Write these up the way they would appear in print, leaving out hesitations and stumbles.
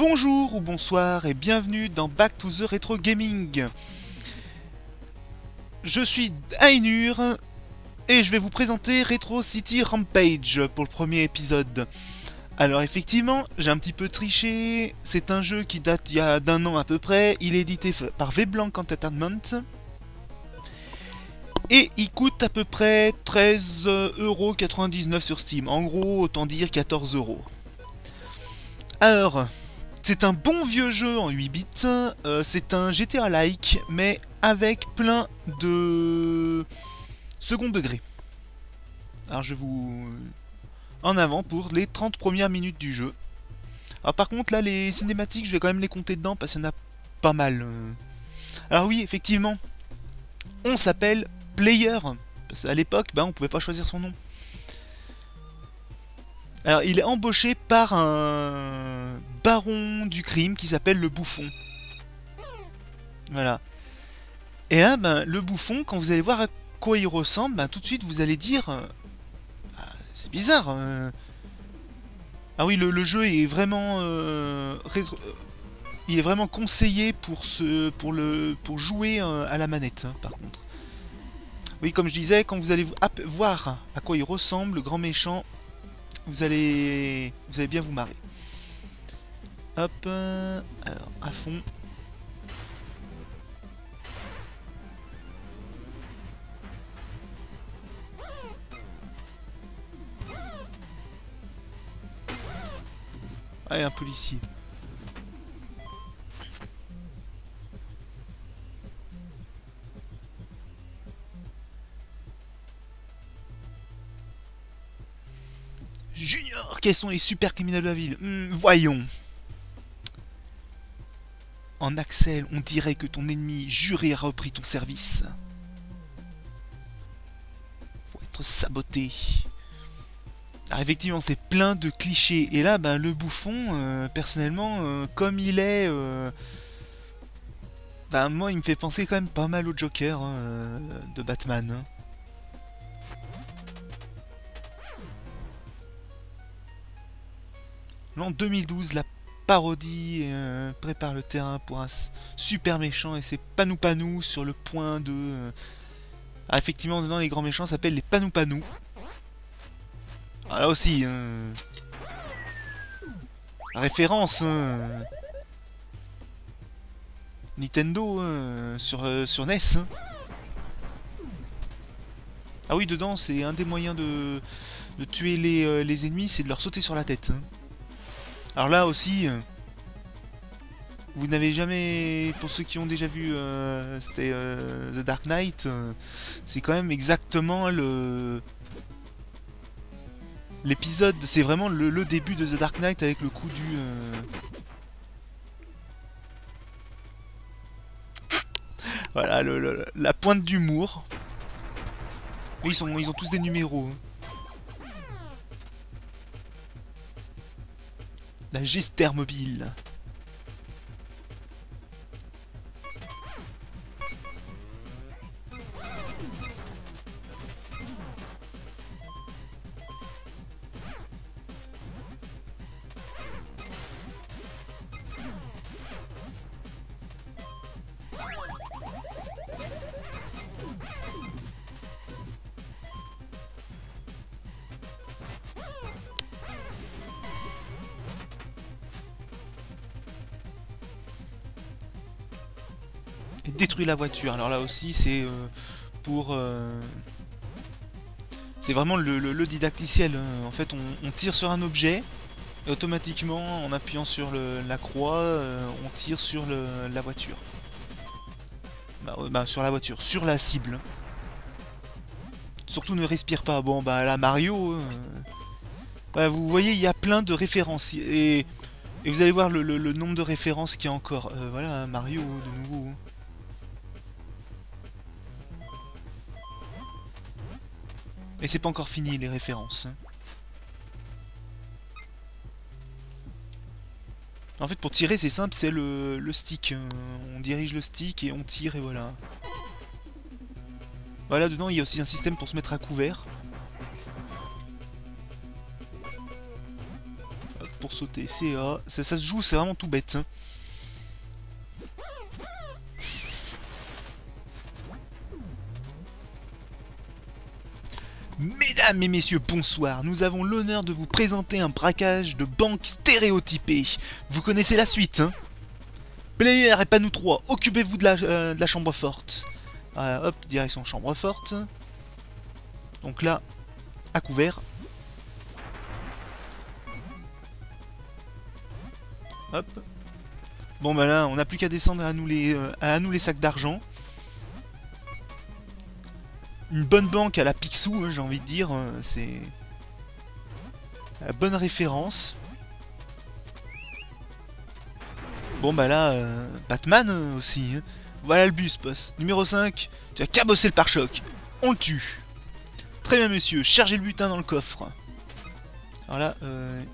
Bonjour ou bonsoir et bienvenue dans Back to the Retro Gaming. Je suis Ainur et je vais vous présenter Retro City Rampage pour le premier épisode. Alors effectivement, j'ai un petit peu triché, c'est un jeu qui date il y a d'un an à peu près, il est édité par V-Blanc Entertainment. Et il coûte à peu près 13,99€ sur Steam, en gros autant dire 14€. Alors, c'est un bon vieux jeu en 8 bits, c'est un GTA-like, mais avec plein de second degré. Alors je vous... en avant pour les 30 premières minutes du jeu. Alors par contre là les cinématiques je vais quand même les compter dedans parce qu'il y en a pas mal. Alors oui effectivement, on s'appelle Player, parce qu'à l'époque on pouvait pas choisir son nom. Alors il est embauché par un baron du crime qui s'appelle le Bouffon. Voilà. Et là le Bouffon, quand vous allez voir à quoi il ressemble, tout de suite vous allez dire c'est bizarre. Ah oui, le jeu est vraiment il est vraiment conseillé pour jouer à la manette par contre. Oui, comme je disais, quand vous allez voir à quoi il ressemble, le grand méchant, vous allez bien vous marrer. Hop, alors à fond. Allez, un policier. Junior, quels sont les super criminels de la ville? Voyons. En Axel, on dirait que ton ennemi juré a repris ton service. Faut être saboté. Alors effectivement, c'est plein de clichés. Et là, le Bouffon, personnellement, comme il est... moi, il me fait penser quand même pas mal au Joker de Batman. Hein. L'an 2012, la parodie prépare le terrain pour un super méchant et c'est Panou Panou sur le point de... Ah, effectivement, dedans, les grands méchants s'appellent les Panou Panou. Ah, là aussi, la référence Nintendo sur NES. Ah oui, dedans, c'est un des moyens de tuer les ennemis, c'est de leur sauter sur la tête. Alors là aussi, vous n'avez jamais, pour ceux qui ont déjà vu, c'était The Dark Knight, c'est quand même exactement l'épisode, c'est vraiment le début de The Dark Knight avec le coup du... Voilà, la pointe d'humour. Ils ont tous des numéros. La Gester mobile. Et détruit la voiture. Alors là aussi, c'est pour... c'est vraiment le didacticiel. En fait, on tire sur un objet, et automatiquement, en appuyant sur la croix, on tire sur la voiture. Sur la voiture, sur la cible. Surtout ne respire pas. Bon, là, Mario... voilà, vous voyez, il y a plein de références. Et vous allez voir le nombre de références qu'il y a encore. Voilà, Mario, de nouveau. Et c'est pas encore fini les références. En fait pour tirer c'est simple, c'est le stick. On dirige le stick et on tire et voilà. Voilà, dedans il y a aussi un système pour se mettre à couvert. Hop. pour sauter, c'est A. Ça se joue, c'est vraiment tout bête. Hein. Mesdames et messieurs, bonsoir. Nous avons l'honneur de vous présenter un braquage de banque stéréotypé. Vous connaissez la suite, hein? Player et pas nous trois, occupez-vous de la chambre forte. Hop, direction chambre forte. Donc là, à couvert. Hop. Bon bah là, on n'a plus qu'à descendre à nous les sacs d'argent. Une bonne banque à la Picsou, hein, j'ai envie de dire, c'est la bonne référence. Bon bah là, Batman aussi. Hein. Voilà le bus, boss. Numéro 5, tu as cabossé le pare-choc. On le tue. Très bien, monsieur. Chargez le butin dans le coffre. Alors là,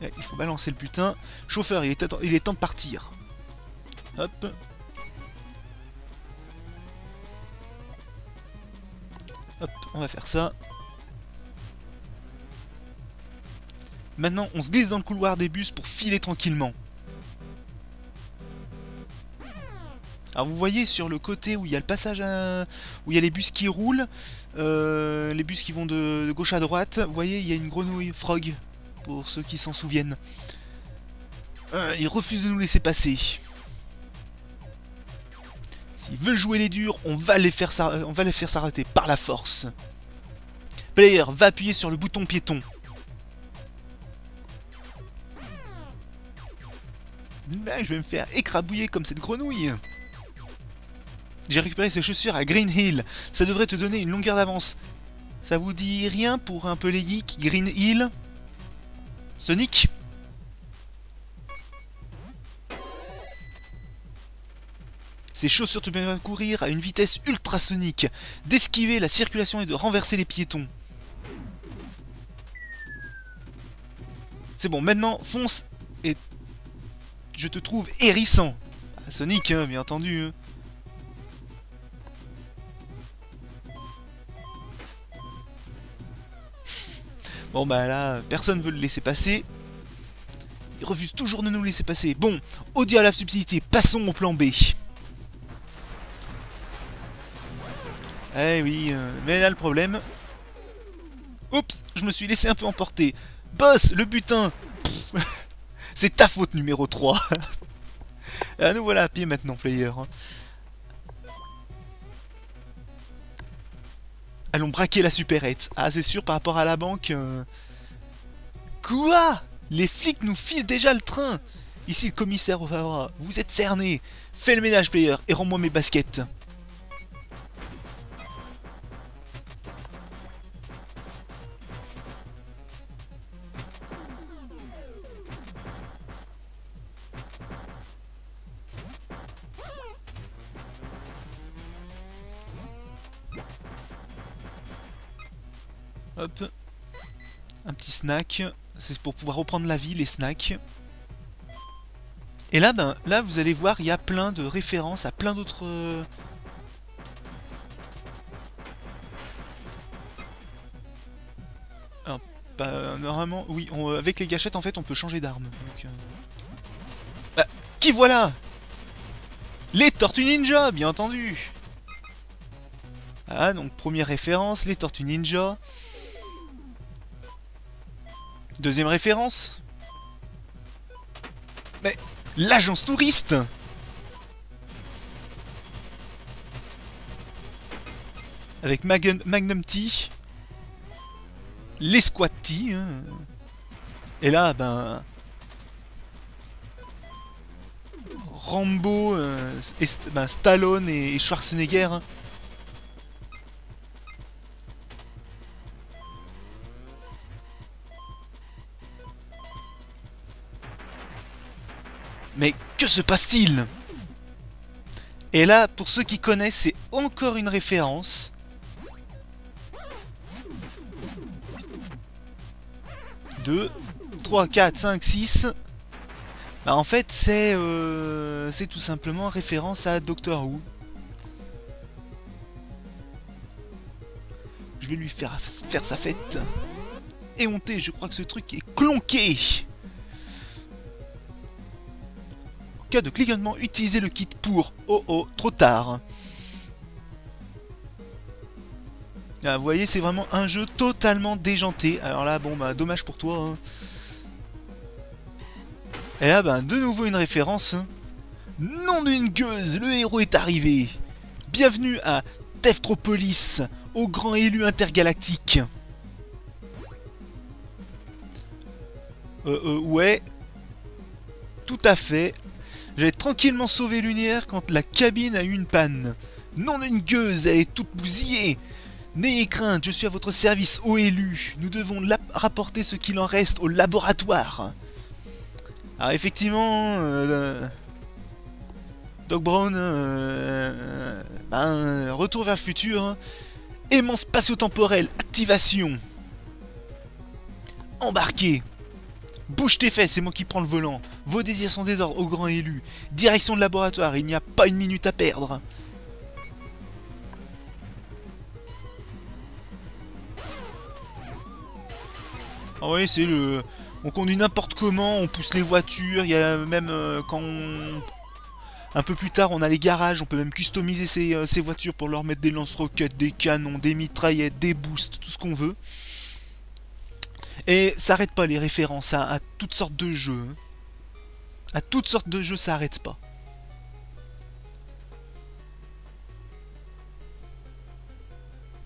il faut balancer le butin. Chauffeur, il est temps de partir. Hop. Hop, on va faire ça. Maintenant, on se glisse dans le couloir des bus pour filer tranquillement. Alors vous voyez sur le côté où il y a le passage où il y a les bus qui roulent, les bus qui vont de gauche à droite, vous voyez il y a une grenouille, frog, pour ceux qui s'en souviennent. Ils refusent de nous laisser passer. S'ils veulent jouer les durs, on va les faire s'arrêter par la force. Player, va appuyer sur le bouton piéton. Là, je vais me faire écrabouiller comme cette grenouille. J'ai récupéré ces chaussures à Green Hill. Ça devrait te donner une longueur d'avance. Ça vous dit rien pour un peu les geeks? Green Hill? Sonic? Ces chaussures te permettent de courir à une vitesse ultrasonique, d'esquiver la circulation et de renverser les piétons. C'est bon, maintenant, fonce et je te trouve hérissant. Sonic, hein, bien entendu. Hein. Bon bah là, personne veut le laisser passer. Il refuse toujours de nous laisser passer. Bon, au diable à la subtilité, passons au plan B. Eh oui, mais là le problème... Oups, je me suis laissé un peu emporter. Boss, le butin. C'est ta faute numéro 3. Nous voilà à pied maintenant, player. Allons braquer la supérette. Ah, c'est sûr, par rapport à la banque... Quoi? Les flics nous filent déjà le train. Ici, le commissaire O'Hara. Vous êtes cerné. Fais le ménage, player, et rends-moi mes baskets. Hop. Un petit snack. C'est pour pouvoir reprendre la vie, les snacks. Et là, ben, là, vous allez voir, il y a plein de références à plein d'autres... Alors, bah, normalement, oui, avec les gâchettes, en fait, on peut changer d'arme. Donc, bah, qui voilà? Les Tortues Ninja, bien entendu. Ah, donc, première référence, les Tortues Ninja. Deuxième référence. Mais l'agence touriste. Avec Magnum Tea. Les Squat Tea. Hein. Et là, ben... Rambo, ben, Stallone et Schwarzenegger. Hein. Mais que se passe-t-il? Et là, pour ceux qui connaissent, c'est encore une référence. 2, 3, 4, 5, 6. Bah en fait, c'est tout simplement référence à Doctor Who. Je vais lui faire sa fête. Éhonté, je crois que ce truc est clonqué. cas de clignotement, utilisez le kit pour... Oh oh, trop tard. Là, vous voyez, c'est vraiment un jeu totalement déjanté. Alors là, bon, bah, dommage pour toi. Hein. Et là, bah, de nouveau une référence. Hein. Nom d'une gueuse, le héros est arrivé. Bienvenue à Teftropolis, au grand élu intergalactique. Ouais. Tout à fait. J'avais tranquillement sauvé l'univers quand la cabine a eu une panne. Nom d'une gueuse, elle est toute bousillée. N'ayez crainte, je suis à votre service, ô élu. Nous devons rapporter ce qu'il en reste au laboratoire. Alors effectivement, Doc Brown, retour vers le futur. Aimant spatio-temporel, activation. Embarqué. Bouge tes fesses, c'est moi qui prends le volant. Vos désirs sont des ordres au grand élu. Direction de laboratoire, il n'y a pas une minute à perdre. Ah oui, c'est le... On conduit n'importe comment, on pousse les voitures, il y a même quand on... Un peu plus tard, on a les garages, on peut même customiser ces voitures pour leur mettre des lance-roquettes, des canons, des mitraillettes, des boosts, tout ce qu'on veut. Et ça arrête pas les références à toutes sortes de jeux. À toutes sortes de jeux, ça arrête pas.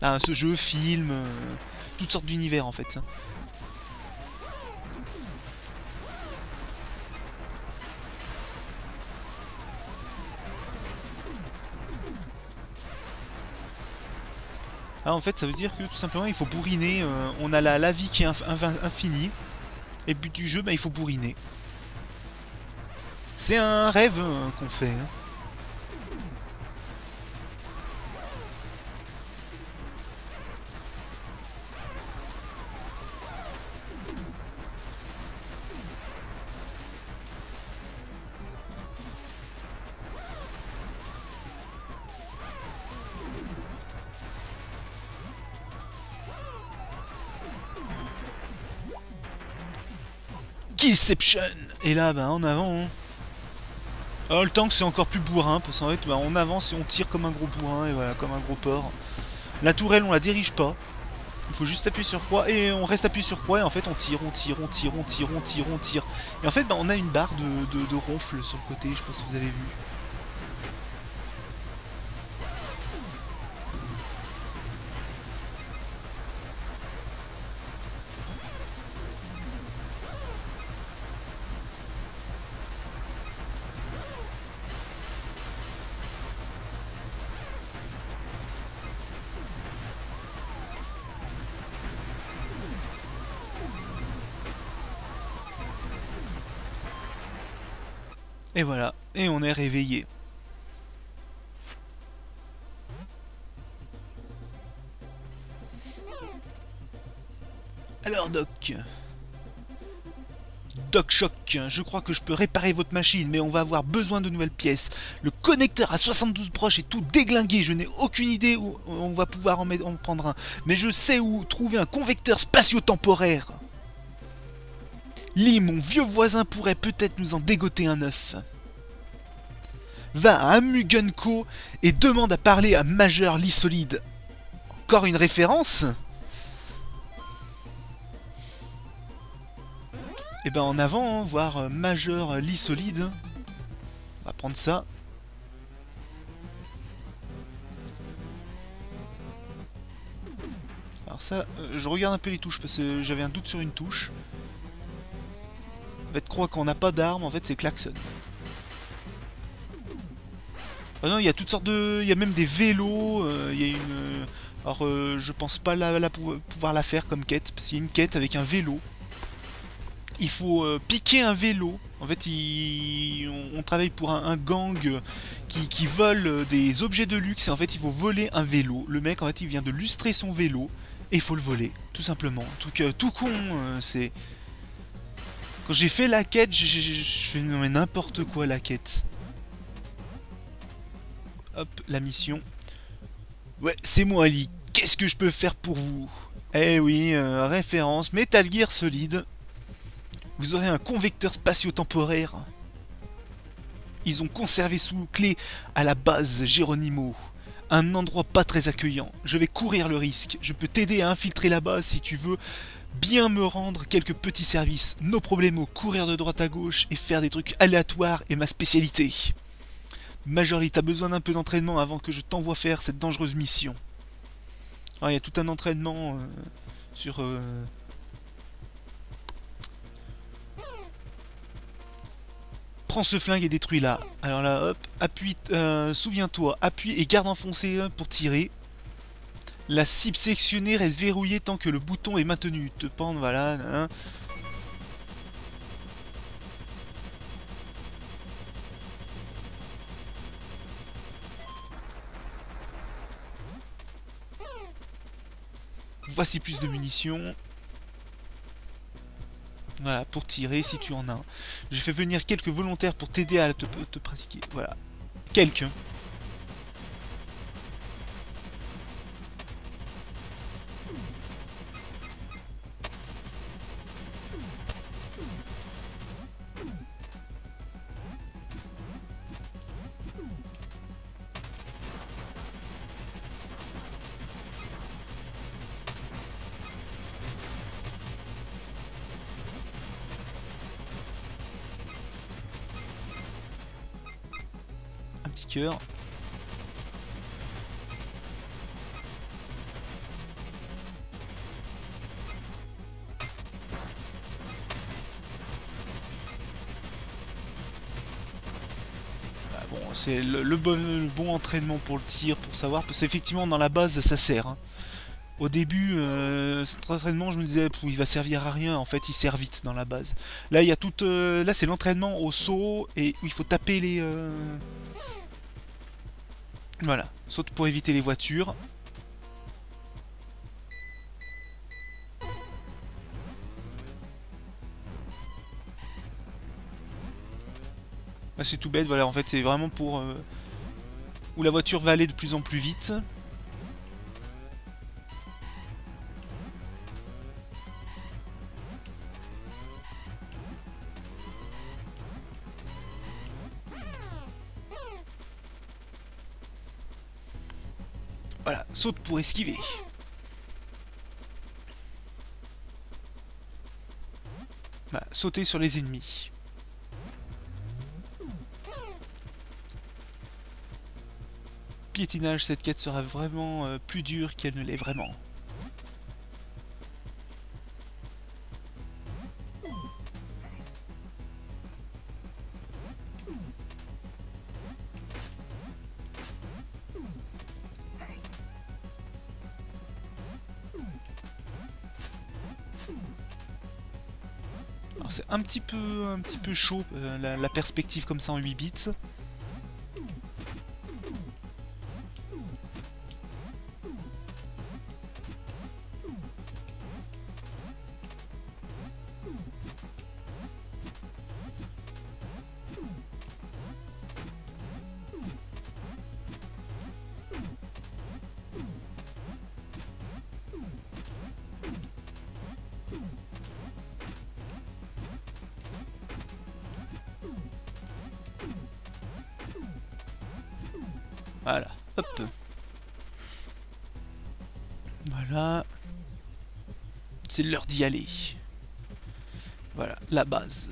Ah, ce jeu, film, toutes sortes d'univers en fait. Ah, en fait, ça veut dire que tout simplement il faut bourriner. On a la vie qui est infinie. Et le but du jeu, bah, il faut bourriner. C'est un rêve qu'on fait. Hein. Killception. Et là, bah, en avant. Hein. Alors, le tank, c'est encore plus bourrin, parce qu'en fait, bah, on avance et on tire comme un gros bourrin, et voilà, comme un gros porc. La tourelle, on la dirige pas. Il faut juste appuyer sur croix, et on reste appuyé sur croix, et en fait, on tire, on tire, on tire, on tire, on tire, on tire. Et en fait, bah, on a une barre de ronfle sur le côté, je sais pas si vous avez vu. Et voilà, et on est réveillé. Alors Doc. Doc Choc, je crois que je peux réparer votre machine, mais on va avoir besoin de nouvelles pièces. Le connecteur à 72 broches est tout déglingué, je n'ai aucune idée où on va pouvoir en prendre un. Mais je sais où trouver un convecteur spatio-temporaire. Lee, mon vieux voisin, pourrait peut-être nous en dégoter un œuf. Va à Amugenko et demande à parler à Major Lee Solide. Encore une référence? Et ben en avant, hein, voir Major Lee Solide. On va prendre ça. Alors ça, je regarde un peu les touches parce que j'avais un doute sur une touche. En fait, crois qu'on n'a pas d'armes, en fait c'est klaxon. Ah non, il y a toutes sortes de... Il y a même des vélos, il y a une... Alors je pense pas pouvoir la faire comme quête, parce qu'il y a une quête avec un vélo. Il faut piquer un vélo. En fait, on travaille pour un gang qui vole des objets de luxe. Et en fait, il faut voler un vélo. Le mec, en fait, il vient de lustrer son vélo. Et il faut le voler, tout simplement. Tout con, c'est... Quand j'ai fait la quête, je fais n'importe quoi, la quête. Hop, la mission. Ouais, c'est moi, Ali. Qu'est-ce que je peux faire pour vous? Eh oui, référence, Metal Gear Solid. Vous aurez un convecteur spatio-temporaire. Ils ont conservé sous clé à la base Geronimo. Un endroit pas très accueillant. Je vais courir le risque. Je peux t'aider à infiltrer la base si tu veux bien me rendre quelques petits services. No problemo, courir de droite à gauche et faire des trucs aléatoires est ma spécialité. Major Lee, t'as besoin d'un peu d'entraînement avant que je t'envoie faire cette dangereuse mission. Alors, il y a tout un entraînement sur... Prends ce flingue et détruis-la. Alors là, hop, appuie, souviens-toi, appuie et garde enfoncé pour tirer. La cible sectionnée reste verrouillée tant que le bouton est maintenu. Te pendre, voilà. Hein. Voici plus de munitions. Voilà, pour tirer si tu en as un. J'ai fait venir quelques volontaires pour t'aider à te pratiquer. Voilà. Quelques. Un petit cœur. Bon, c'est le bon entraînement pour le tir, pour savoir, parce qu'effectivement dans la base ça sert. Hein. Au début, cet entraînement, je me disais, il va servir à rien. En fait, il sert vite dans la base. Là, il y a tout. Là, c'est l'entraînement au saut et où il faut taper les. Voilà, saute pour éviter les voitures. Là, c'est tout bête. Voilà, en fait, c'est vraiment pour où la voiture va aller de plus en plus vite. Voilà, saute pour esquiver. Voilà, sauter sur les ennemis. Piétinage, cette quête sera vraiment plus dure qu'elle ne l'est vraiment. C'est un petit peu chaud la perspective comme ça en 8 bits. Voilà, hop. Voilà. C'est l'heure d'y aller. Voilà, la base.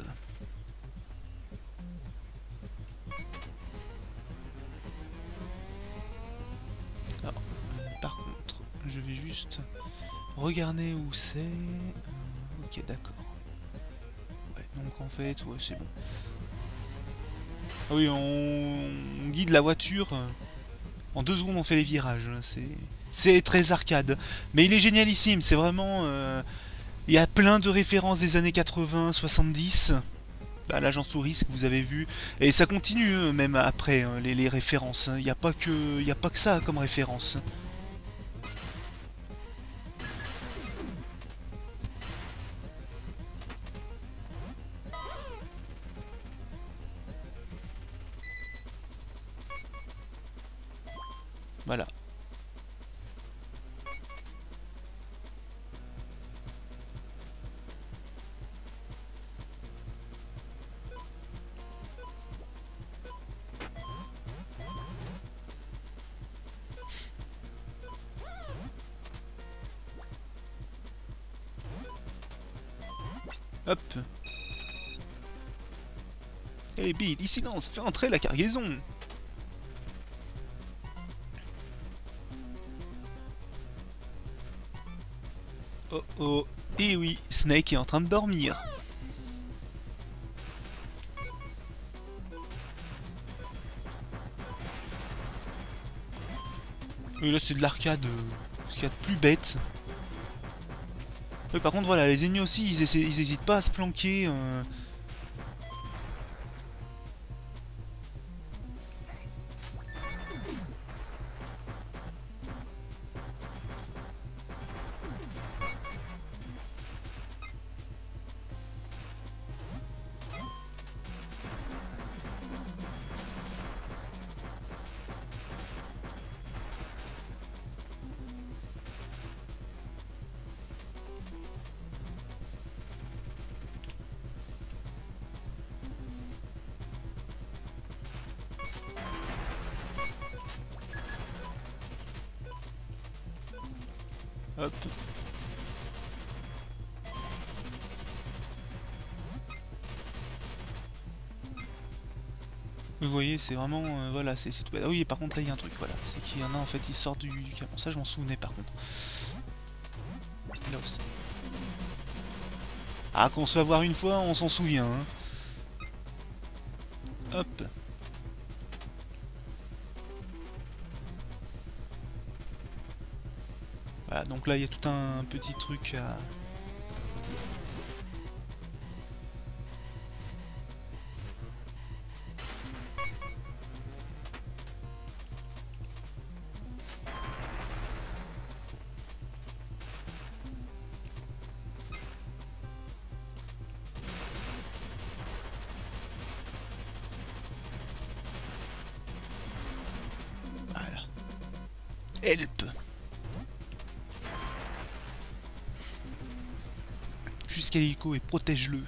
Alors, par contre, je vais juste regarder où c'est. Ok, d'accord. Ouais, donc en fait, ouais, c'est bon. Ah oui, on guide la voiture. En 2 secondes, on fait les virages. C'est très arcade. Mais il est génialissime. C'est vraiment... il y a plein de références des années 80, 70. Bah, l'agence touriste que vous avez vu. Et ça continue même après les références. Il n'y a pas que ça comme référence. Voilà. Hop. Eh Billy, silence, fais entrer la cargaison. Oh oh. Et oui, Snake est en train de dormir. Et là c'est de l'arcade, ce qu'il y a de plus bête. Oui, par contre voilà, les ennemis aussi, ils hésitent pas à se planquer. Hop. Vous voyez, c'est vraiment... voilà, c'est tout. Ah oui, et par contre, là, il y a un truc, voilà. C'est qu'il y en a, en fait, ils sortent du camion. Ça, je m'en souvenais, par contre. Là aussi. Ah, qu'on se fait avoir une fois, on s'en souvient, hein. Hop. Voilà, donc là, il y a tout un petit truc à... Voilà. Help. Jusqu'à l'hélico et protège-le.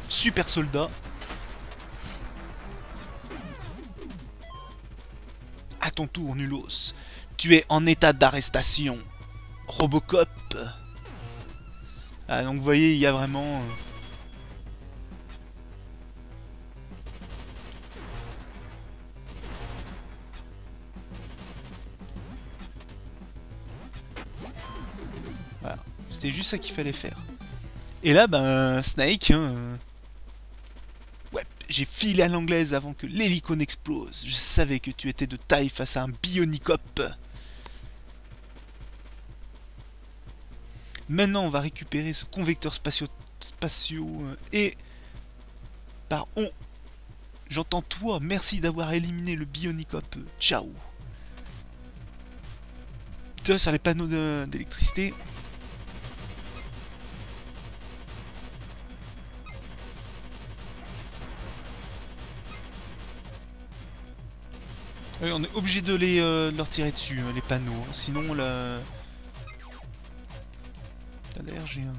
Super soldat. À ton tour, Nulos. Tu es en état d'arrestation. Robocop. Ah, donc vous voyez, il y a vraiment... Voilà. C'était juste ça qu'il fallait faire. Et là, ben, Snake... Hein, ouais, j'ai filé à l'anglaise avant que l'hélico n'explose. Je savais que tu étais de taille face à un Bionicop. Maintenant, on va récupérer ce convecteur spatio et... Par on... J'entends toi, merci d'avoir éliminé le Bionicop. Ciao. Tire sur les panneaux d'électricité. Oui, on est obligé de leur tirer dessus, les panneaux. Sinon, la... D'ailleurs, j'ai un...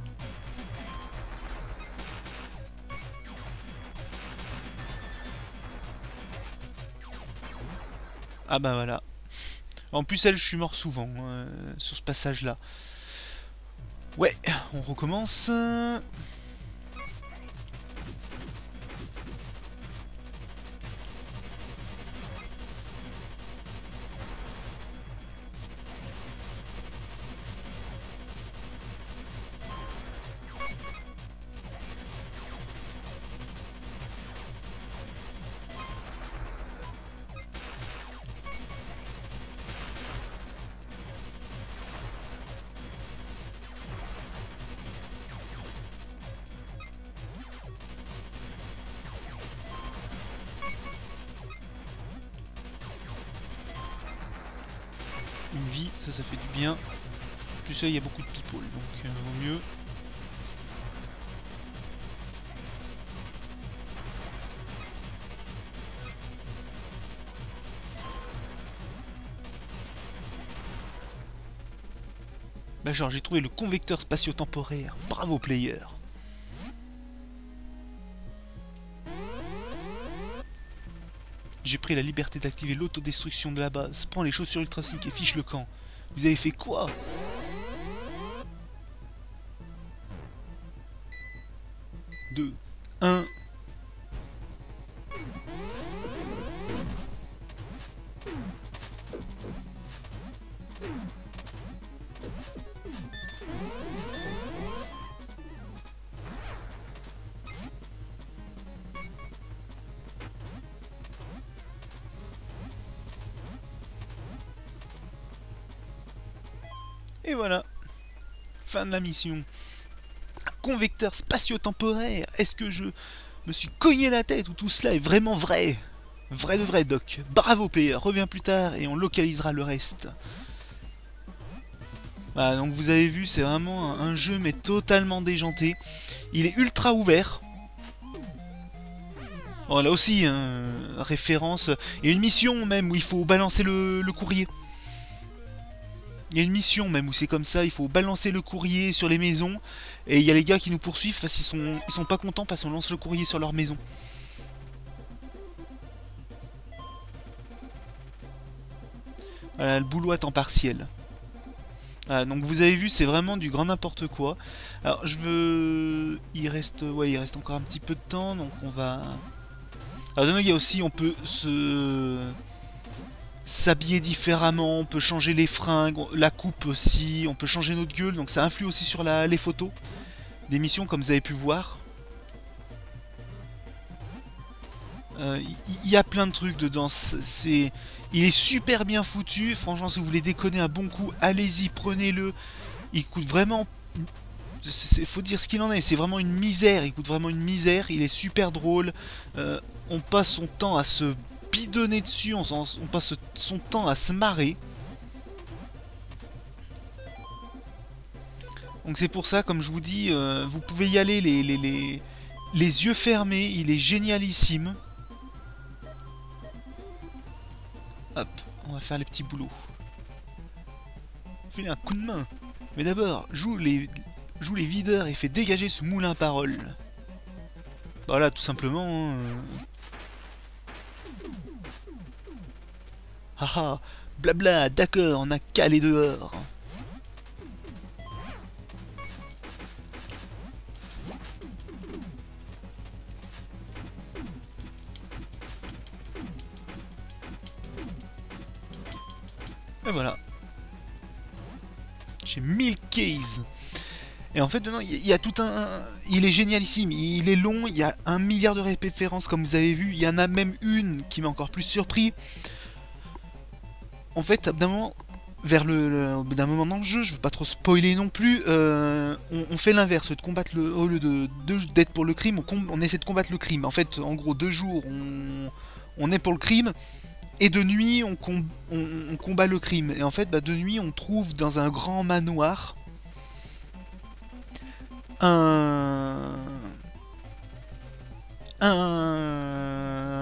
Ah bah voilà. En plus, elle, je suis mort souvent sur ce passage-là. Ouais, on recommence. Une vie, ça fait du bien. En plus là, il y a beaucoup de people, donc vaut mieux. Bah genre, j'ai trouvé le convecteur spatio-temporaire. Bravo, player. J'ai pris la liberté d'activer l'autodestruction de la base. Prends les chaussures ultrasoniques et fiche le camp. Vous avez fait quoi? Deux, un. Et voilà, fin de la mission. Convecteur spatio-temporaire. Est-ce que je me suis cogné la tête ou tout cela est vraiment vrai? Vrai de vrai, Doc. Bravo, player. Reviens plus tard et on localisera le reste. Voilà, donc vous avez vu, c'est vraiment un jeu mais totalement déjanté. Il est ultra ouvert. Bon, là aussi, référence. Il y a une mission même où il faut balancer le courrier. Il y a une mission même où c'est comme ça, il faut balancer le courrier sur les maisons. Et il y a les gars qui nous poursuivent parce qu'ils sont pas contents parce qu'on lance le courrier sur leur maison. Voilà, le boulot à temps partiel. Voilà, donc vous avez vu, c'est vraiment du grand n'importe quoi. Alors je veux... il reste encore un petit peu de temps, donc on va... Alors il y a aussi, on peut s'habiller différemment, on peut changer les fringues, la coupe aussi, on peut changer notre gueule, donc ça influe aussi sur les photos des missions comme vous avez pu voir. Il y a plein de trucs dedans, il est super bien foutu, franchement si vous voulez déconner un bon coup, allez-y, prenez-le, il coûte vraiment... faut dire ce qu'il en est, c'est vraiment une misère, il coûte vraiment une misère, il est super drôle, on passe son temps à se bidonner dessus, on passe son temps à se marrer. Donc c'est pour ça, comme je vous dis, vous pouvez y aller les yeux fermés, il est génialissime. Hop, on va faire les petits boulots. Fais un coup de main. Mais d'abord, joue les videurs et fais dégager ce moulin à paroles. Voilà, tout simplement. Haha, blabla, d'accord, on a calé dehors. Et voilà. J'ai 1000 cases. Et en fait, dedans, il y a tout un... Il est génialissime, il est long, il y a 1 milliard de références, comme vous avez vu. Il y en a même une qui m'a encore plus surpris. En fait, d'un moment, d'un moment dans le jeu, je veux pas trop spoiler non plus, on fait l'inverse, de combattre au lieu d'être pour le crime, on essaie de combattre le crime. En fait, en gros, 2 jours, on est pour le crime, et de nuit, on combat le crime. Et en fait, de nuit, on trouve dans un grand manoir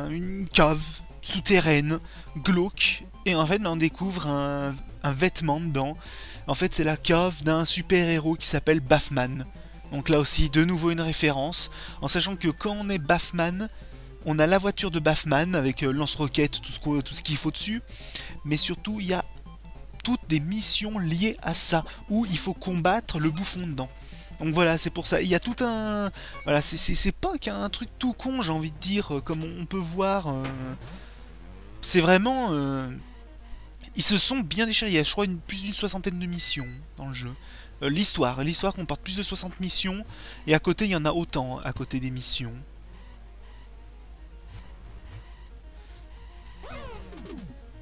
une cave souterraine, glauque, et en fait on découvre un vêtement dedans. En fait c'est la cave d'un super héros qui s'appelle Baffman. Donc là aussi de nouveau une référence, en sachant que quand on est Baffman, on a la voiture de Baffman avec lance-roquettes, tout ce qu'il faut dessus, mais surtout il y a toutes des missions liées à ça, où il faut combattre le bouffon dedans. Donc voilà, c'est pour ça. Il y a tout un... Voilà, c'est pas qu'un truc tout con, j'ai envie de dire, comme on peut voir. C'est vraiment... Ils se sont bien déchirés. Il y a, je crois, plus d'une 60aine de missions dans le jeu. L'histoire comporte plus de 60 missions. Et à côté, il y en a autant, à côté des missions.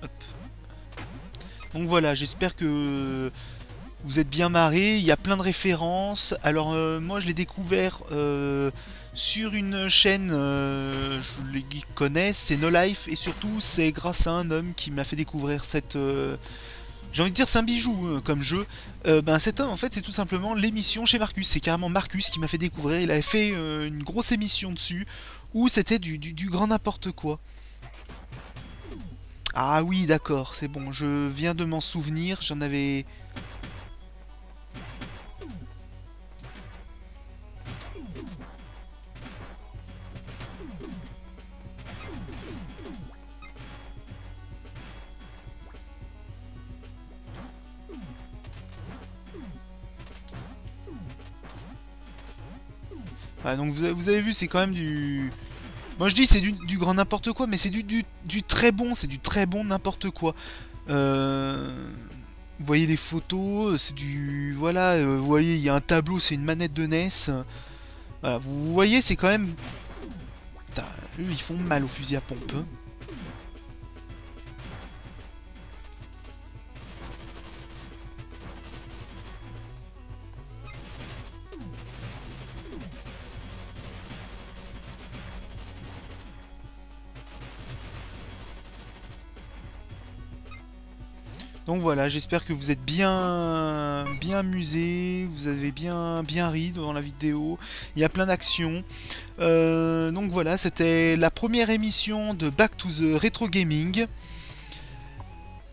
Hop. Donc voilà, j'espère que... vous êtes bien marrés, il y a plein de références. Alors moi je l'ai découvert sur une chaîne, je les connais, c'est No Life, et surtout c'est grâce à un homme qui m'a fait découvrir cette... j'ai envie de dire c'est un bijou comme jeu. Cet homme en fait c'est tout simplement l'émission chez Marcus, c'est carrément Marcus qui m'a fait découvrir, il avait fait une grosse émission dessus, où c'était du grand n'importe quoi. Ah oui d'accord, c'est bon, je viens de m'en souvenir, j'en avais... Voilà, donc vous avez vu, c'est quand même du... Moi je dis c'est du grand n'importe quoi, mais c'est du très bon, c'est du très bon n'importe quoi. Vous voyez les photos, c'est du... Voilà, vous voyez, il y a un tableau, c'est une manette de NES. Voilà, vous voyez, c'est quand même... Putain, eux, ils font mal au fusil à pompe. Hein. Donc voilà, j'espère que vous êtes bien amusés, vous avez bien ri dans la vidéo. Il y a plein d'actions. Donc voilà, c'était la première émission de Back to the Retro Gaming.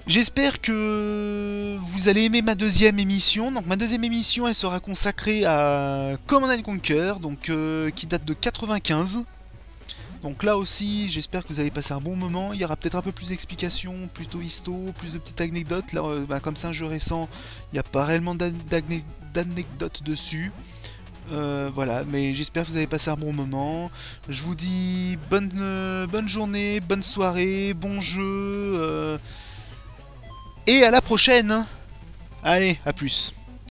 J'espère que vous allez aimer ma deuxième émission. Donc ma deuxième émission, elle sera consacrée à Command & Conquer, donc qui date de 95. Donc là aussi, j'espère que vous allez passer un bon moment. Il y aura peut-être un peu plus d'explications, plutôt histo, plus de petites anecdotes. Là, comme c'est un jeu récent, il n'y a pas réellement d'anecdotes dessus. Voilà, mais j'espère que vous avez passé un bon moment. Je vous dis bonne journée, bonne soirée, bon jeu. Et à la prochaine. Allez, à plus.